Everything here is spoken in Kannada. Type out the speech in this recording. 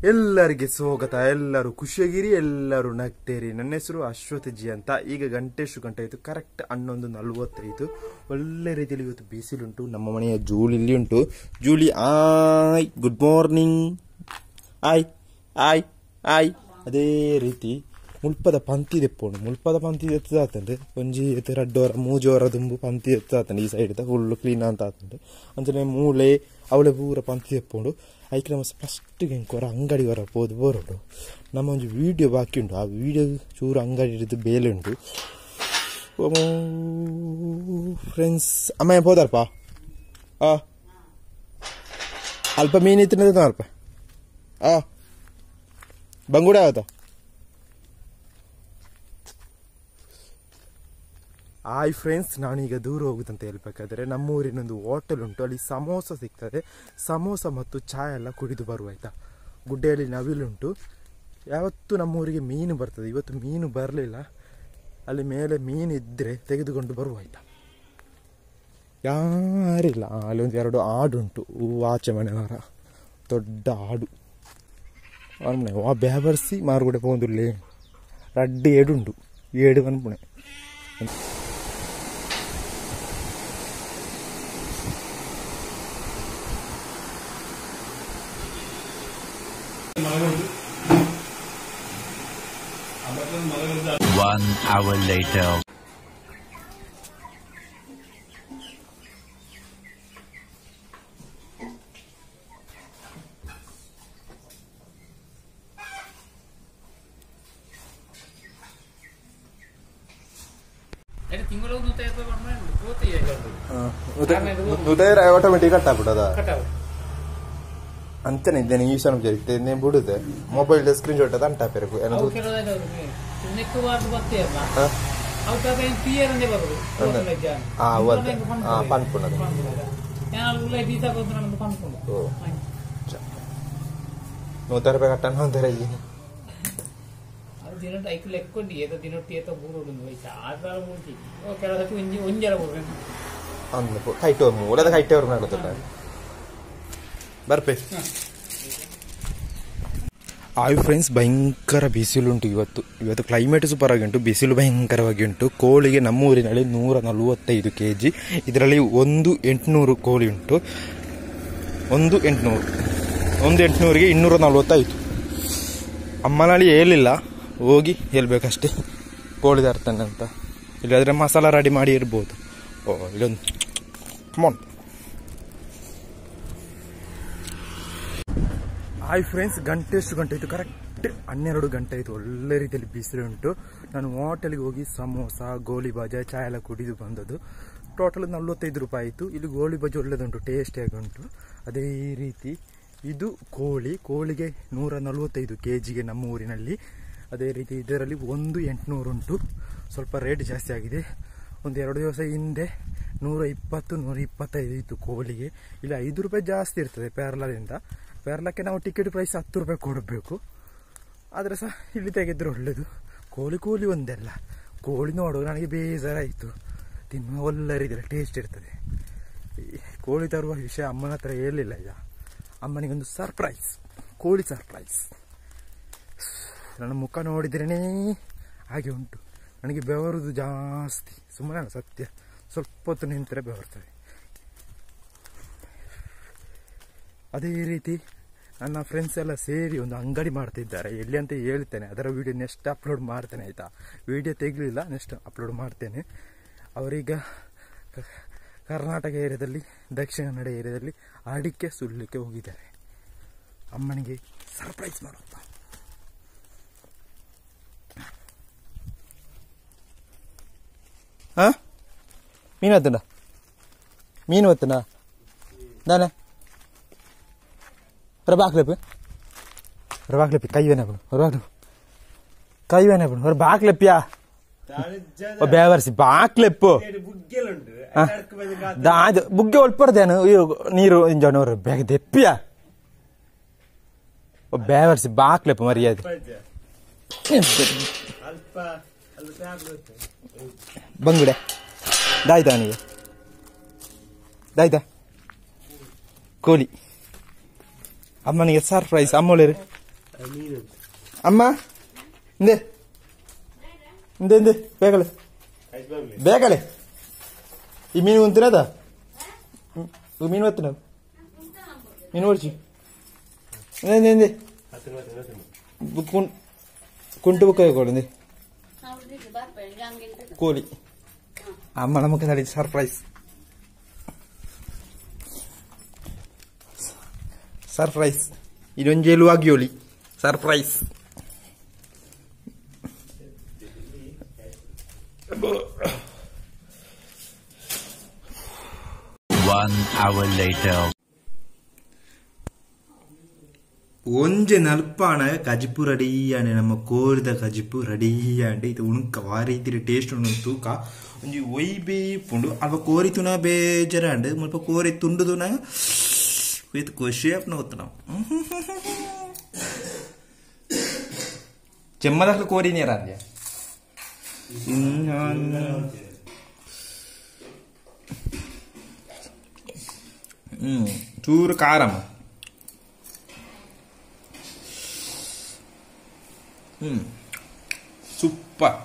ಎಲ್ಲರಿಗೆ ಸ್ವಾಗತ. ಎಲ್ಲರೂ ಖುಷಿಯಾಗಿರಿ, ಎಲ್ಲರೂ ನಗ್ತೇರಿ. ನನ್ನ ಹೆಸರು ಅಶ್ವಥ್ ಜಿ ಅಂತ. ಈಗ ಎಷ್ಟು ಗಂಟೆ ಆಯಿತು? ಕರೆಕ್ಟ್ 11:45. ಒಳ್ಳೆ ರೀತಿಯಲ್ಲಿ ಇವತ್ತು ಬಿಸಿಲುಂಟು. ನಮ್ಮ ಮನೆಯ ಜೂಲಿ ಇಲ್ಲಿ ಉಂಟು. ಜೂಲಿ ಆಯ್, ಗುಡ್ ಮಾರ್ನಿಂಗ್. ಆಯ್ ಆಯ್ ಆಯ್. ಅದೇ ರೀತಿ ಮುಲ್ಪದ ಪಂತಿ ತೆಪ್ಪೋಣ. ಮುಲ್ಪದ ಪಂತಿ ಎತ್ತದಾತಂಡೆ ಒಂಜಿ ಎತ್ತು 2 ವಾರ 3 ವಾರ ದುಂಬು ಪಂತಿ ಎತ್ತದಾತಂಡೆ. ಈ ಸೈಡ್ ಫುಲ್ಲು ಕ್ಲೀನ್ ಅಂತ ಆತಂಡೆ ಅಂಚನೆ ಮೂಳೆ ಅವಳೆ ಪೂರ ಪಂತಿ ತೆಪ್ಪೋಡು. ಐಕೆ ನಮ್ಮ ಫಸ್ಟಿಗೆ ಹೆಂಗೆ ಅಂಗಡಿ ಹೊರ ಹೋದು ಬೋರೋಡು. ನಮ್ಮ ಒಂದು ವೀಡಿಯೋ ಬಾಕಿ ಉಂಟು. ಆ ವೀಡಿಯೋ ಚೂರು ಅಂಗಡಿ ಹಿಡಿದು ಬೇಲೆ ಉಂಟು. ಫ್ರೆಂಡ್ಸ್ ಅಮ್ಮ ಹೋದಾರಪ್ಪ ಅಲ್ಪ ಮೀನಿತ್ತಿನ ಅಲ್ಪ ಬಂಗುಡ ಆವತ್ತ. ಹಾಯ್ ಫ್ರೆಂಡ್ಸ್, ನಾನೀಗ ದೂರ ಹೋಗುದಂತ ಹೇಳ್ಬೇಕಾದ್ರೆ ನಮ್ಮೂರಿನೊಂದು ಹೋಟೆಲ್ ಉಂಟು. ಅಲ್ಲಿ ಸಮೋಸ ಸಿಗ್ತದೆ. ಸಮೋಸ ಮತ್ತು ಚಾಯ್ ಎಲ್ಲ ಕುಡಿದು ಬರುವ ಆಯ್ತಾ. ಗುಡ್ಡೆಯಲ್ಲಿ ನವಿಲುಂಟು. ಯಾವತ್ತೂ ನಮ್ಮೂರಿಗೆ ಮೀನು ಬರ್ತದೆ. ಇವತ್ತು ಮೀನು ಬರಲಿಲ್ಲ. ಅಲ್ಲಿ ಮೇಲೆ ಮೀನು ಇದ್ದರೆ ತೆಗೆದುಕೊಂಡು ಬರುವ ಆಯ್ತಾ. ಯಾರಿಲ್ಲ. ಅಲ್ಲಿ 1-2 ಆಡುಂಟು. ಆಚೆ ಮನೆಯವರ ದೊಡ್ಡ ಆಡು ಮನೆ ಬ್ಯಾಬರ್ಸಿ ಮಾರುಗಡೆ ಪೋಂದುಲ್ಲೇ 2 ಏಡುಂಟು. 7 ಅನ್ಪುಣೆ. One hour later. ಆಟೋಮೆಟಿಕ್ ಕಟ್ಟಾಗ್ಬಿಟ್ಟದ ಅಂತಾನೆ ಇದ್ದೇನೆ. ಈ ಸಲ ಜರಿತೇನೆ ಬಿಡುದೆ. ಮೊಬೈಲ್ ಸ್ಕ್ರೀನ್ ಶಾಟ್ ಅಂತ ಹಾಕಬೇಕು. ₹100 కట్టాను అంతరే. ಬರ್ಪೆ. ಹಾಯ್ ಫ್ರೆಂಡ್ಸ್, ಭಯಂಕರ ಬಿಸಿಲುಂಟು ಇವತ್ತು ಕ್ಲೈಮೇಟ್ ಸೂಪರ್ ಆಗಿ ಉಂಟು. ಬಿಸಿಲು ಭಯಂಕರವಾಗಿ ಉಂಟು. ಕೋಳಿಗೆ ನಮ್ಮೂರಿನಲ್ಲಿ 145 kg. ಇದರಲ್ಲಿ 1,800 ಕೋಳಿ ಉಂಟು. 1,800ಗೆ 245. ಅಮ್ಮನಲ್ಲಿ ಹೇಳಿಲ್ಲ, ಹೋಗಿ ಹೇಳ್ಬೇಕಷ್ಟೇ ಕೋಳಿ ತರ್ತಾನೆ ಅಂತ. ಇಲ್ಲಾದರೆ ಮಸಾಲ ರೆಡಿ ಮಾಡಿ ಇರ್ಬೋದು. ಇಲ್ಲೊಂದು ಕಮಾನ್. ಹಾಯ್ ಫ್ರೆಂಡ್ಸ್, ಎಷ್ಟು ಗಂಟೆ ಆಯಿತು? ಕರೆಕ್ಟ್ 12 ಗಂಟೆ ಆಯಿತು. ಒಳ್ಳೆ ರೀತಿಯಲ್ಲಿ ಬಿಸಿಲುಂಟು. ನಾನು ಹೋಟೆಲ್ಗೆ ಹೋಗಿ ಸಮೋಸ, ಗೋಳಿ ಬಾಜಿ, ಚಾಯ್ ಎಲ್ಲ ಕುಡಿದು ಬಂದದ್ದು. ಟೋಟಲ್ 45 ರೂಪಾಯಿ ಆಯಿತು. ಇಲ್ಲಿ ಗೋಳಿ ಬಾಜಿ ಒಳ್ಳೆದುಂಟು, ಟೇಸ್ಟಿಯಾಗಿ ಉಂಟು. ಅದೇ ರೀತಿ ಇದು ಕೋಳಿಗೆ 145 kgಗೆ ನಮ್ಮ ಊರಿನಲ್ಲಿ. ಅದೇ ರೀತಿ ಇದರಲ್ಲಿ 1,800 ಉಂಟು. ಸ್ವಲ್ಪ ರೇಟ್ ಜಾಸ್ತಿ ಆಗಿದೆ. 1-2 ದಿವಸ ಹಿಂದೆ 120-125 ಇತ್ತು ಕೋಳಿಗೆ. ಇಲ್ಲಿ 5 ರೂಪಾಯಿ ಜಾಸ್ತಿ ಇರ್ತದೆ ಪೇರ್ಲದಿಂದ. ಪೇರ್ಲಕ್ಕೆ ನಾವು ಟಿಕೆಟ್ ಪ್ರೈಸ್ 10 ರೂಪಾಯಿ ಕೊಡಬೇಕು. ಆದರೆ ಸಹ ಇಲ್ಲಿ ತೆಗೆದ್ರೆ ಒಳ್ಳೆಯದು. ಕೋಳಿ ಒಂದಲ್ಲ, ಕೋಳಿ ನೋಡುವ ನನಗೆ ಬೇಜಾರಾಯಿತು. ತಿನ್ನುವ ಒಳ್ಳೆ ರೀತಿಯಲ್ಲಿ ಟೇಸ್ಟ್ ಇರ್ತದೆ. ಕೋಳಿ ತರುವ ವಿಷಯ ಅಮ್ಮನ ಹತ್ರ ಹೇಳಲಿಲ್ಲ. ಈಗ ಅಮ್ಮನಿಗೊಂದು ಸರ್ಪ್ರೈಸ್, ಕೋಳಿ ಸರ್ಪ್ರೈಸ್. ನನ್ನ ಮುಖ ನೋಡಿದ್ರೇ ಹಾಗೆ ಉಂಟು. ನನಗೆ ಬೆವರುದು ಜಾಸ್ತಿ. ಸುಮ್ಮನೆ ಸತ್ಯ, ಸ್ವಲ್ಪ ಹೊತ್ತು ನಿಂತರೆ ಬೆವರ್ತದೆ. ಅದೇ ರೀತಿ ನನ್ನ ಫ್ರೆಂಡ್ಸ್ ಎಲ್ಲ ಸೇರಿ ಒಂದು ಅಂಗಡಿ ಮಾಡ್ತಿದ್ದಾರೆ. ಎಲ್ಲಿ ಅಂತ ಹೇಳ್ತೇನೆ. ಅದರ ವಿಡಿಯೋ ನೆಕ್ಸ್ಟ್ ಅಪ್ಲೋಡ್ ಮಾಡ್ತೇನೆ ಆಯಿತಾ. ವಿಡಿಯೋ ತೆಗಲಿಲ್ಲ, ನೆಕ್ಸ್ಟ್ ಅಪ್ಲೋಡ್ ಮಾಡ್ತೇನೆ. ಅವರೀಗ ಕರ್ನಾಟಕ ಏರಿಯಾದಲ್ಲಿ, ದಕ್ಷಿಣ ಕನ್ನಡ ಏರಿಯಾದಲ್ಲಿ ಅಡಿಕೆ ಸುಡಲಿಕ್ಕೆ ಹೋಗಿದ್ದಾರೆ. ಅಮ್ಮನಿಗೆ ಸರ್ಪ್ರೈಸ್ ಮಾಡುತ್ತ. ಮೀನು ಹೊತ್ತನ ಮೀನು ಹೊತ್ತನ ನಾನೇ ಬಾಕ್ಲೆಪ್ಪು ಕೈ ವೇನೆ ಹೊರ ಬಾಕ್ಲೆಪ್ಪಿಯಾ ಬೇವರ್ಸಿ ಬಾಕ್ಲೆಪ್ಪು ಬುಗ್ಗೆ ಒಳ್ಪಡ್ದೇನು ನೀರು ಇಂಜನವರು ಬೇಗ ದೆಪ್ಪಿಯಾ ಬೇವರ್ಸಿ ಬಾಕ್ಲೆಪ್ಪು ಮರ್ಯಾದೆ. ಬಂಗುಡೆ ದಾಯ್ತಾ ಅವನಿಗೆ ದಾಯ್ತಾ ಕೋಳಿ. ಅಮ್ಮನಿಗೆ ಸರ್ಪ್ರೈಸ್. ಅಮ್ಮೋಳಿರು ಅಮ್ಮ ಇಂದೆ ಇಂದೆ ಇಂದೆ ಬೇಗಲೆ ಬೇಗಲೆ ಈ ಮೀನು ಉಂತಿನದ ಮೀನು ಒತ್ತಿನ ಮೀನು ಓಡಿಸಿ ಇಂದೆ ಇಂದೆ ಕುಂಟು ಬುಕ್ಕ ಕೊಡಿ ಕೋಳಿ ಅಮ್ಮ ನಮಗೆ ನಡಿ ಸರ್ಪ್ರೈಸ್ ಸರ್ಪ್ರೈಸ್ ಇದೊಂಜೇಲು ಆಗಿಯೋಲಿ ಸರ್ಪ್ರೈಸ್ 1 hour later. ಒಂಜೆ ನಲ್ಪಾಣ ಕಜಿಪು ರೆಡಿಯಾನೆ ನಮ್ಮ ಕೋರಿದ ಕಜಿಪು ರೆಡಿಯಾಂಡೆ ಇದು ಉಣಕ ವಾರ ರೀತಿ ಟೇಸ್ಟ್ ಉಂಡು ತೂಕ ಒಂಜಿ ಒಯ್ಬೇ ಪುಂಡು ಅಲ್ಪ ಕೋರಿತುನ ಬೇಜಾರಂಡ್ ಮುಲ್ಪ ಕೋರಿ ತುಂಡುದುನ ವಿತ್ ಶೇಪ್ನ ಗೊತ್ತು ನಾವು ಚೆಮ್ಮದ ಕೋರಿ ನೀರಾದ್ಯ ಚೂರು ಕಾರಮ್ಮ ಸೂಪರ್